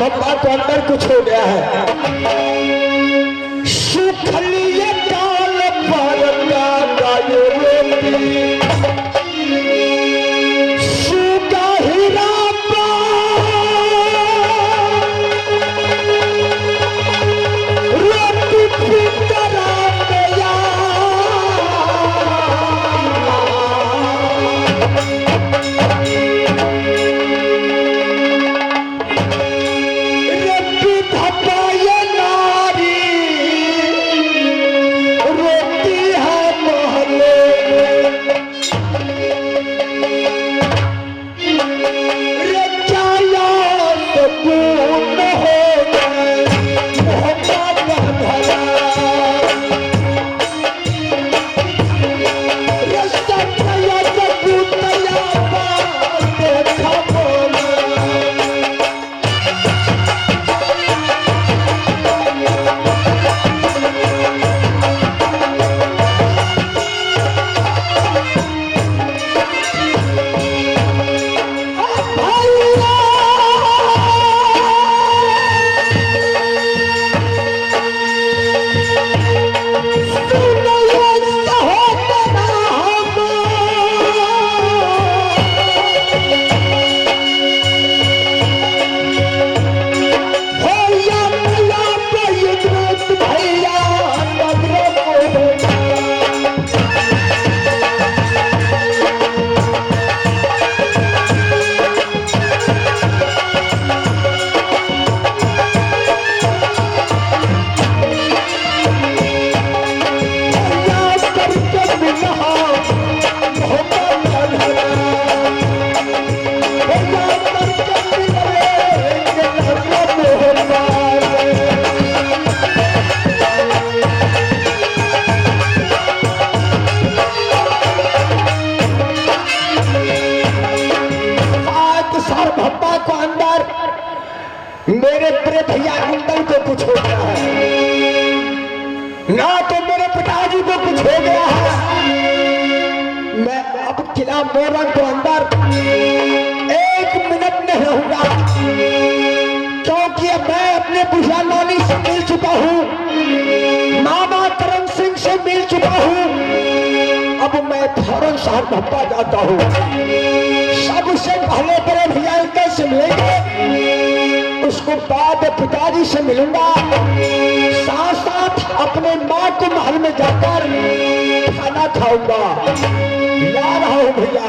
भप्पा को अंदर कुछ हो गया है। सुखलिए काल पर गायो सुगा हीरा रोटी पितरा मेरे प्रिय भैया इंदल को कुछ हो गया है, ना तो मेरे पिताजी को कुछ हो गया है। मैं अब किला मोरंग को अंदर 1 मिनट नहीं रहूंगा, क्योंकि मैं अपने बुढ़िया नानी से मिल चुका हूँ, मामा करण सिंह से मिल चुका हूँ। अब मैं फौरन शहर भप्पा जाता हूँ। सबसे पहले बड़े भैया इंदल से मिलेंगे, उसको बाद पिताजी से मिलूंगा, साथ साथ अपने माँ को महल में जाकर खाना खाऊंगा। ला रहा हूँ भैया,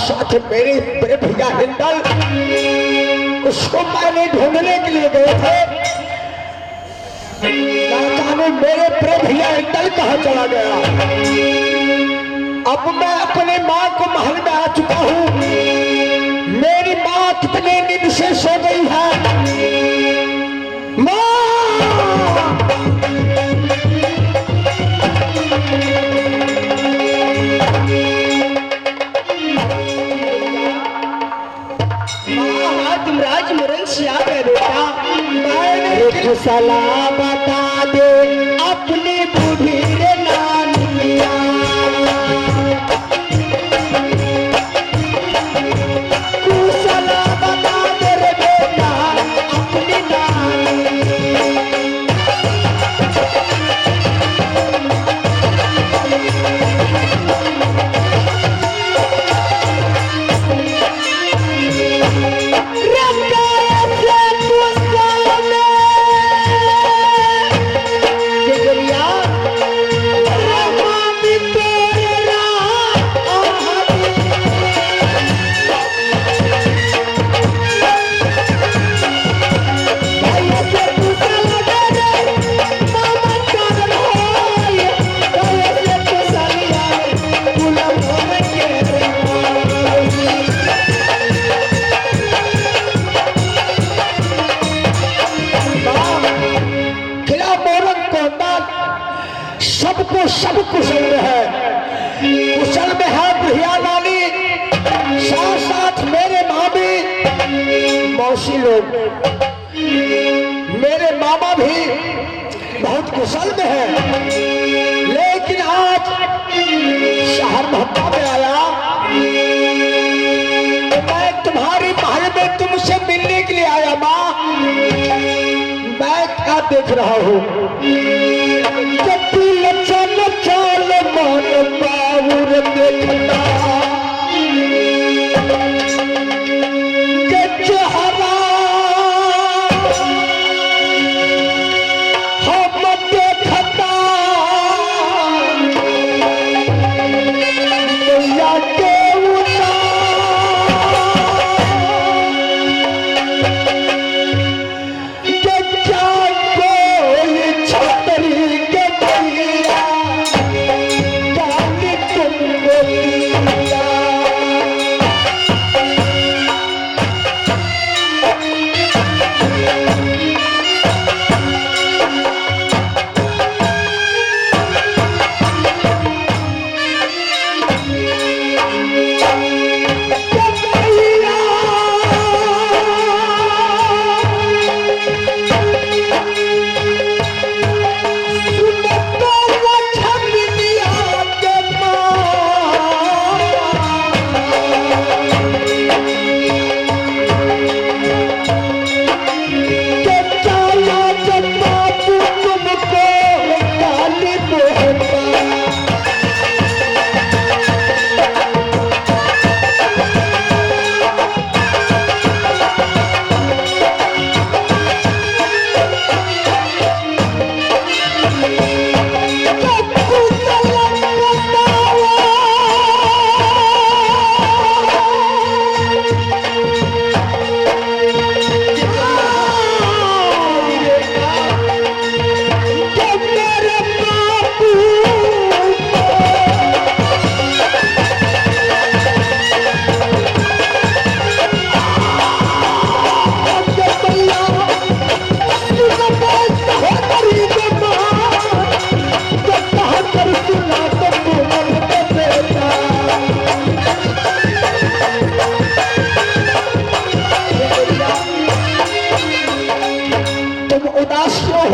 साथ मेरे भैया इंदल उसको मैंने ढूंढने के लिए गए थे, ना जाने मेरे प्रिय भैया इंदल कहाँ चला गया। अब मैं अपने माँ को महल में आ चुका हूँ। मेरी माँ कितने नींद से सो गई है। माँ तुम राजमुरन से आ गए बेटा। मैंने सलाह बता दे अपनी बूढ़ी रे नानिया। तू सलाह बता दे रे बेटा अपनी नानी। सबको सब कुशल में है। कुशल में है भैया नानी, साथ साथ मेरे मामी मौसी लोग, मेरे मामा भी बहुत कुशल में है। लेकिन आज शहर महत्ता में आया तो मैं तुम्हारी महल में तुमसे मिलने के लिए आया। माँ मैं क्या देख रहा हूँ, चल चल मन बाबूर देखता के चेहरा हम देखता मैया के उतार के क्या कोई छतरी के मैया गाली तुमको दिया।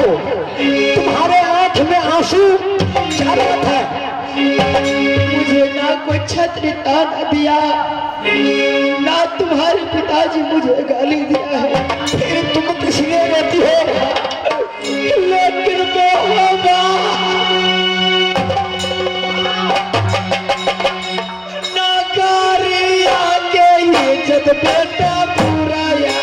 तुम्हारे आंख में आंसू क्या बात है? मुझे ना कोई छतरी तान दिया, ना तुम्हारे पिताजी मुझे गाली दिया है। फिर तुम किस लिए रोती हो? लेकिन होगा ना गारी आगे ये जब बेटा बुराया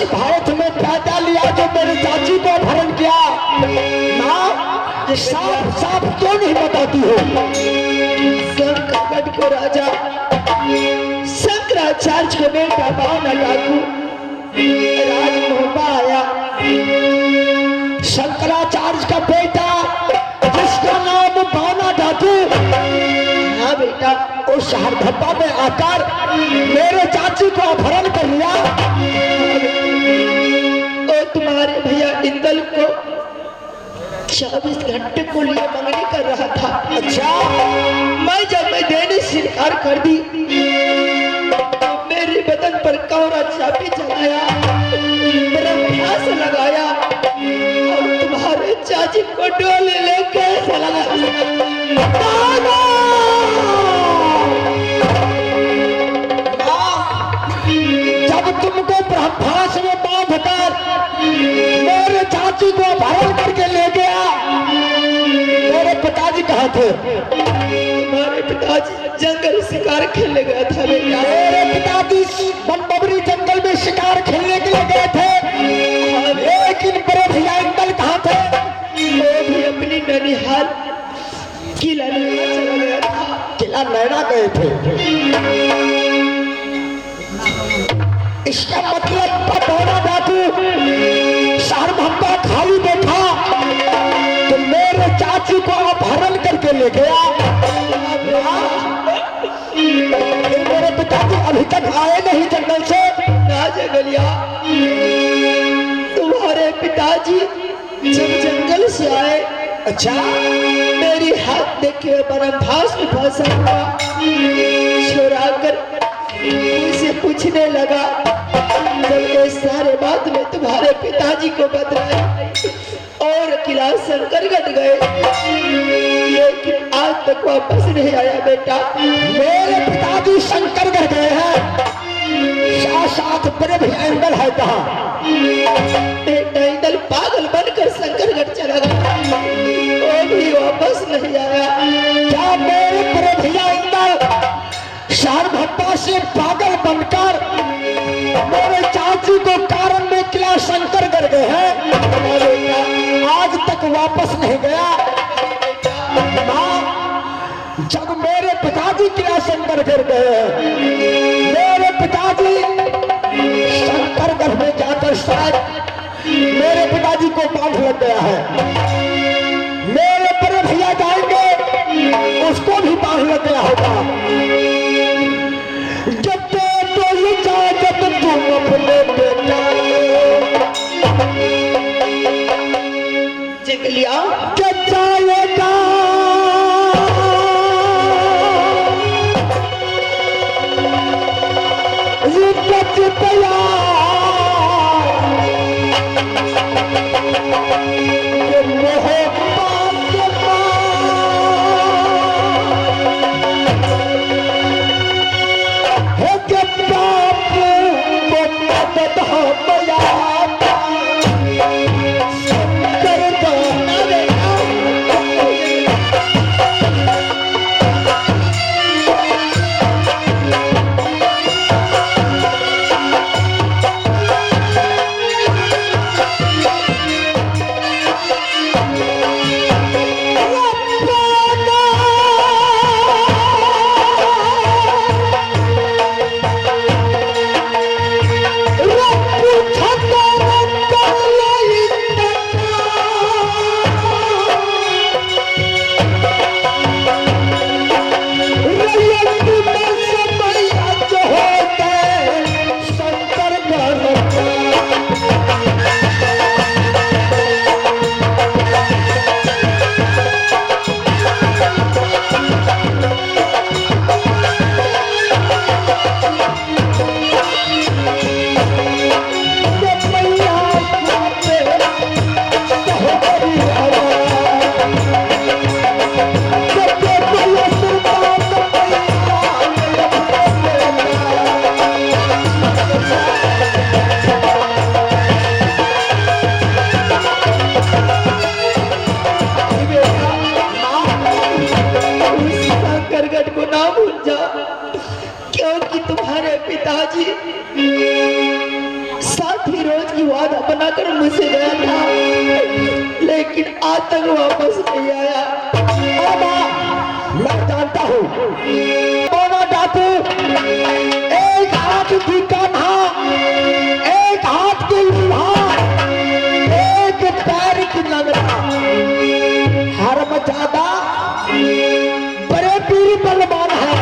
उस भारत में पैदा लिया जो मेरी चाची को अपहरण किया। माँ साफ साफ क्यों नहीं बताती हो? संकट को राजा शंकराचार्य को बेटा बावना डाकू राजमोहन आया। शंकराचार्य का बेटा जिसका नाम बावना डाकू, हाँ बेटा, उस हरधब्बा में आकर मेरे चाची को अपहरण कर लिया। और तुम्हारे भैया इंदल को 24 घंटे को लिए मंगनी कर रहा था। अच्छा, मैं देने से इनकार कर दी तो मेरे बदन पर कौरा चाबी चलाया, ब्रह्मास लगाया और तुम्हारे चाची को डोले लेके चला जब तुमको ब्रह्मास में बांधकर मेरे चाची को अपहरण करके ले गया, मेरे पिताजी कहाँ थे? तुम्हारे पिताजी जंगल शिकार खेलने गया था बेटा। मेरे पिताजी बनबबरी जंगल में शिकार खेलने के लिए गए थे, लेकिन बड़े भैया इंदल कहाँ थे? वो भी अपनी ननिहाल किला नैना चला गया था। किला नैना गए थे। इसका मतलब बावना डाकू शहर भब्बा खाली बैठा तो मेरे चाची को अपहरण करके ले गया। मेरे पिताजी अभी तक आए नहीं जंगल से। ना जगलिया, तुम्हारे पिताजी जब जंगल से आए, अच्छा, मेरी हाथ देखे बरमभास में फंसा हुआ छुड़ा कर मुझसे पूछने लगा। जब ये सारे बात में तुम्हारे पिताजी को बतलाए और किला शंकरगढ़ गए, लेकिन आज तक वापस नहीं आया बेटा। मेरे पिताजी शंकरगढ़ गए हैं, साथ बड़े भैया इंदल है कहाँ? बेटा इंदल पागल बनकर शंकरगढ़ चला गया, वो भी वापस नहीं आया। क्या मेरे बड़े भैया इंदल शहर भट्टा से पागल बनकर मेरे चाची को कारण में किला शंकरगढ़ गए हैं? आज तक वापस नहीं गया। जब मेरे पिताजी किला शंकरगढ़ गए, मेरे पिताजी शंकरगढ़ में जाकर शायद मेरे पिताजी को बांध लग गया है। मेरे बड़े भैया जाएंगे, उसको भी बांध लग गया होगा। जब तो ये जब तुम अपने बेटा जगलिया जब जाएगा ये बचपया ये मोहब्बत है के बापू को मदद हो गया। भी रोज की वादा बनाकर मुझसे गया था, लेकिन आज तक वापस नहीं आया। बाबा मैं जानता हूँ दोनों डाकू, एक हाथ की कान्हा, एक हाथ की लूहा, एक पैर की लंगड़ा, हरमजादा बड़े पीर बलवान है।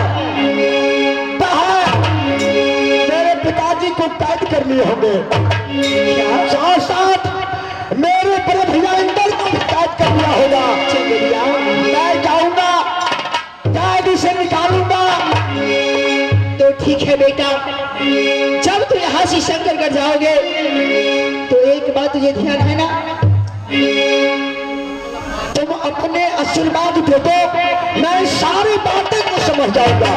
मेरे पिताजी को कैद कर लिए होंगे, साथ साथ मेरे बड़े भैया इंदल को भी कैद कर लिया होगा। मैं जाऊंगा, कैद से निकालूंगा। तो ठीक है बेटा, जब तुम यहाँ से शंकरगढ़ जाओगे तो एक बात तुझे ध्यान है ना, तुम अपने आशीर्वाद दे दो, मैं सारी बातें को समझ जाऊंगा।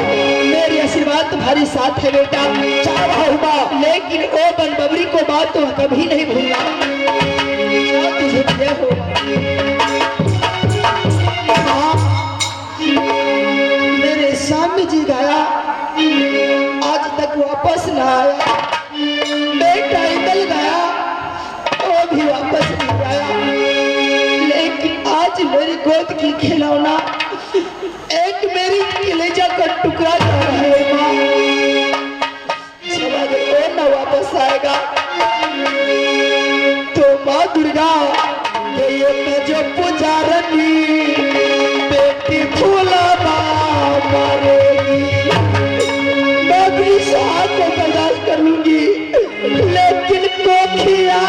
मेरी आशीर्वाद तुम्हारे साथ है बेटा, चाह रहा हूँ माँ, लेकिन ओ बनबबरी को बात तो कभी नहीं भूलना। जाओ, तुझे जय हो। हाँ, मेरे स्वामी जी गया, आज तक वापस ना आया। बेटा इंदल गया, वो भी वापस नहीं आया। लेकिन आज मेरी गोद की खिलौना, एक मेरी कलेजा का टुकड़ा जा रहा है माँ। चला अगर वो न वापस आएगा तो माँ दुर्गा ये जो पुजारनी बेटी फूला मारेगी। मैं भी साथ को बर्दाश्त कर लूंगी, लेकिन कोखिया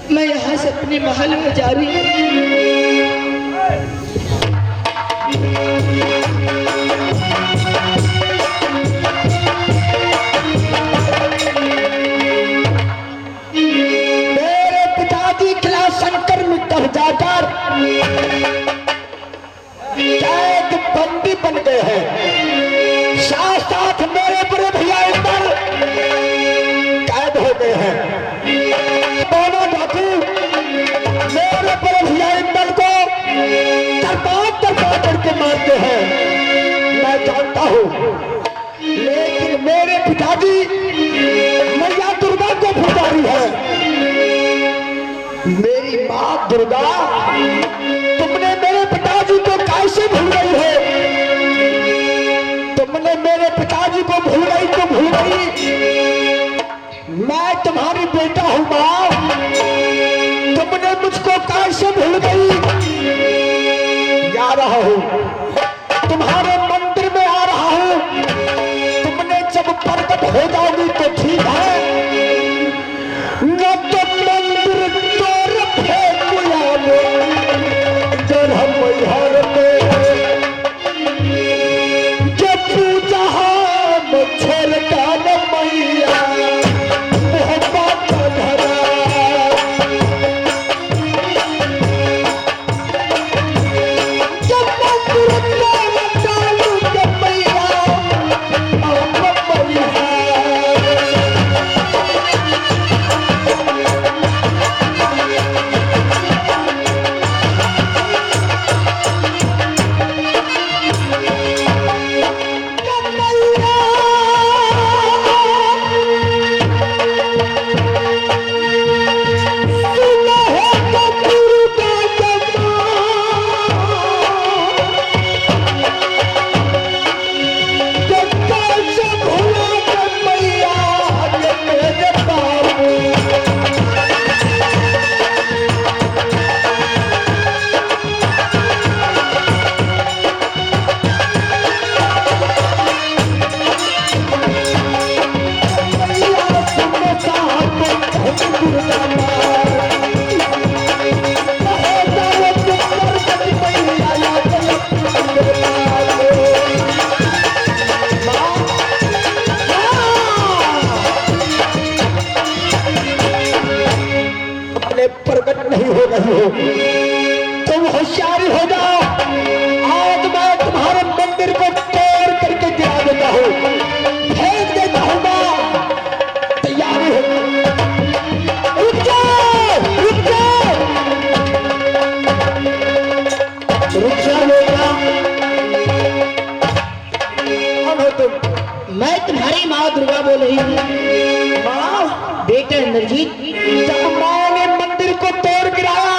मैं यहाँ से अपने महल में जा रही हूँ। मेरे पिताजी किला शंकर में तब जाकर कैद बंदी बन गए हैं, साथ साथ मेरे बड़े भैया इंदल कैद हो गए हैं। दोनों डाकू मेरे बड़े भैया इंदल को तरपात करके मारते हैं, मैं जानता हूँ। लेकिन मेरे पिताजी मैया दुर्गा को पुजारी है। मेरी माँ दुर्गा, तुमने मेरे पिताजी को कैसे भूल गई है? तुमने मेरे पिताजी को भूल गई तो भूल गई, मैं तुम्हारी बेटा हूँ माँ, तुमने मुझको कैसे भूल गई? आ रहा हूँ, तुम्हारे मंदिर में आ रहा हूँ, तुमने जब प्रकट हो जाओगी तो ठीक है, न तो मंदिर तोड़ फेंकुया जब हम हर जब पूजा हम छोड़ता न मैया मोहब्बत धरा रही हो, तुम होशियारी हो जाओ। आज मैं तुम्हारे मंदिर को तोड़ करके गिरा देता हूँ, फेंक देता हूँ। तैयारी हो, रुक जाओ, रुक जाओ, रुक जाओ बेटा। कौन हो तुम? मैं तुम्हारी माँ दुर्गा बोल रही हूँ। माँ? बेटा इंद्रजीत, जब माँ ने मंदिर को तोड़ गिराया,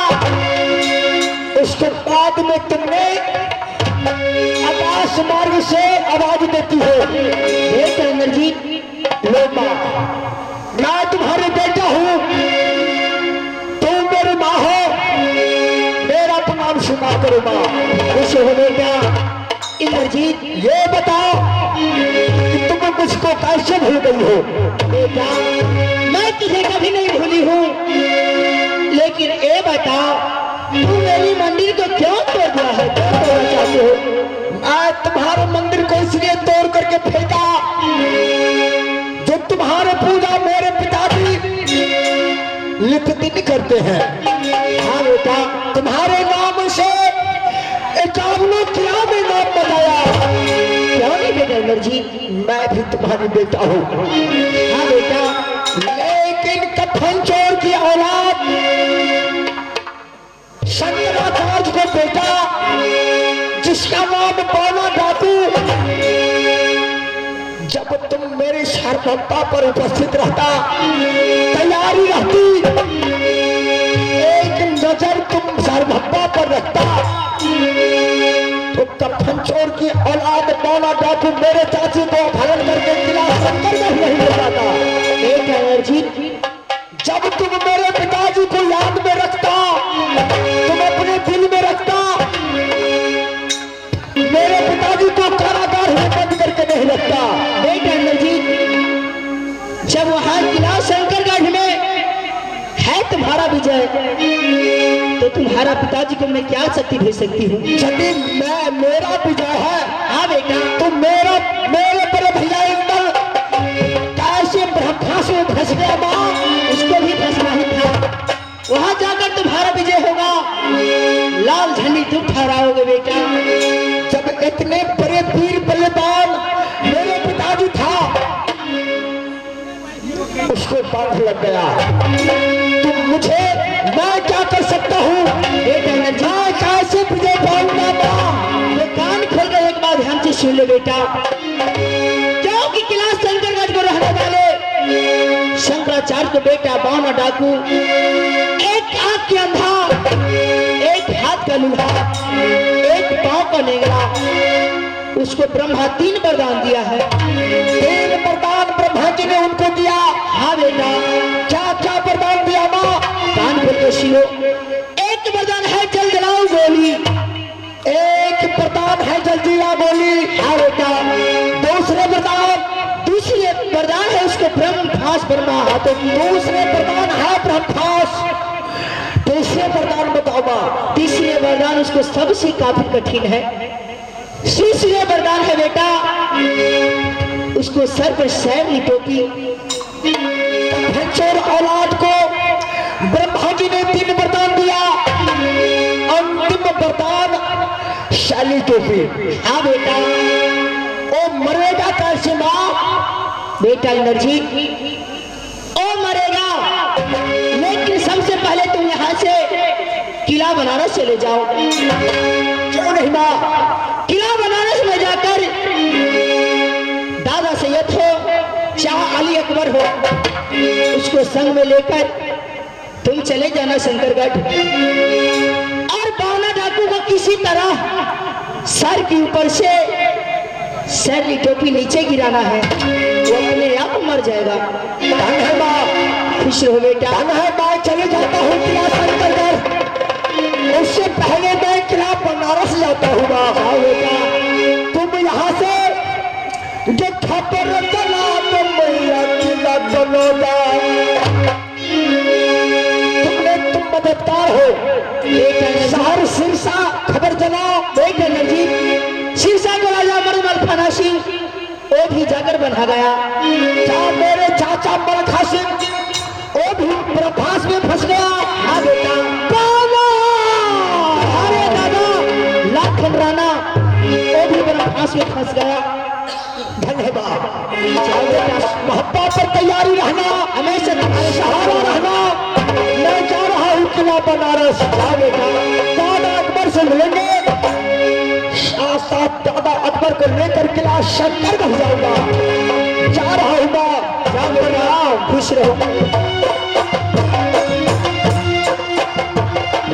उसके बाद में तुमने आकाश मार्ग से आवाज देती हो। बेटा इंद्रजीत, लो माँ, मैं तुम्हारी बेटा हूँ, तुम मेरी माँ हो, मेरा प्रणाम स्वीकार करो माँ। खुश हो बेटा। इंद्रजीत, ये बताओ कि तुम मुझको कैसे भूल गई हो? बेटा मैं तुझे कभी नहीं भूली हूँ, लेकिन ये बताओ तू मेरी मंदिर को क्यों तोड़ दिया है, क्यों तोड़ना चाहते हो? मैं तुम्हारे मंदिर को इसलिए तोड़ करके फेंका, जो तुम्हारे पूजा मेरे पिताजी नित दिन करते हैं। हाँ बेटा, तुम्हारे नाम से एकावनों किला में नाम बताया। क्यों नहीं बेटा इंद्रजीत? मैं भी तुम्हारी बेटा हूँ। हाँ बेटा, लेकिन कफन चोर की औलाद शंकराचार्य को बेटा, जिसका नाम पौना डाकू, जब तुम मेरे सार्वभौमता पर उपस्थित रहता, तैयारी रहती, एक नजर तुम सार्वभौमता पर रखता, तो कफन चोर की औलाद पौना डाकू मेरे चाची को अपहरण करके किला शंकरगढ़ नहीं ले जाता। एक इंद्रजीत, जब तुम मेरे पिताजी को याद में रखता, तुम अपने दिल में रखता, मेरे पिताजी को कारागार में बंद करके नहीं रखता। बेटा इंद्रजीत, जब वहां किला शंकरगढ़ में है तुम्हारा विजय, तो तुम्हारा पिताजी को मैं क्या शक्ति भेज सकती हूँ? यदि मेरा विजय है, हाँ बेटा, तो मेरे बड़े भैया इंदल कैसे ब्रह्मास्त्र में फंस गया माँ? उसको भी फंसना ही था। वहां जाकर तुम्हारा विजय होगा, लाल झंडी तुम फहराओगे बेटा। जब इतने बड़े वीर बलिदान मेरे पिताजी था, उसको बांध लग गया, तुम मुझे, मैं क्या कर सकता हूँ बेटा मैं कैसे विजय पाऊंगा माँ? ये कान खोल कर एक बार ध्यान से सुन ले बेटा, क्योंकि किला शंकरगढ़ को रहने वाले शंकराचार्य को बेटा बावना डाकू, एक आंख के अंधा, एक हाथ का लूहा, एक पांव का नेगला, उसको ब्रह्मा 3 वरदान दिया है। 3 वरदान ब्रह्मा जी ने उनको दिया। हाँ बेटा, क्या क्या वरदान दिया माँ? कान खोल कर सुनो। एक वरदान है जल जलाओ गोली, एक वरदान है जलजीरा गोली। हाँ बेटा, दूसरे वरदान है उसको ब्रह्म फांस ब्रह्मा हाथों की। दूसरे वरदान है ब्रह्मास। तीसरे वरदान बताओ माँ। तीसरे वरदान उसको सबसे काफी कठिन है। तीसरे वरदान है बेटा, उसको सर पर शैली टोपी। चोर औलाद को ब्रह्मा जी ने 3 वरदान दिया, अंतिम वरदान शैली टोपी। हाँ बेटा, वो मरेगा कैसे माँ? बेटा इंद्रजीत, ओ मरेगा, लेकिन सबसे पहले तुम यहाँ से किला बनारस चले जाओ। क्यों नहीं माँ? किला बनारस में जाकर दादा सैयद हो चाहे अली अकबर हो, उसको संग में लेकर तुम चले जाना शंकरगढ़, और बावना डाकू को किसी तरह सर के ऊपर से सर की टोपी नीचे गिराना है, वो अपने आप मर जाएगा। धन है माँ, खुश रहो बेटा। धन है माँ, चले जाता हूँ किला शंकरगढ़, उससे पहले मैं किला बनारस जाता हूँ माँ। हाँ बेटा, तुम यहाँ से जो खबर चला तो मैया किला चलोगा, तुम मददगार हो बेटा शहर सिरसा खबर चलाओ। बेटा नजीब शीशा को राजा मरुमल खाना सिंह वो भी जाकर बना गया। क्या मेरे चाचा मलखा सिंह वो भी प्रभास में फंस गया? हाँ बेटा, पाला फांस में फंस गया। धन्यवाद। मोहब्बत पर तैयारी रहना, हमेशा तुम्हारे सहारा रहना। मैं जा रहा हूँ किला बनारस। जा बेटा, दादा अकबर से मिलेंगे, साथ साथ दादा अकबर को लेकर किला शंकर गढ़ जाऊंगा। जा रहा हूँ माँ, जा बेटा, खुश रहो।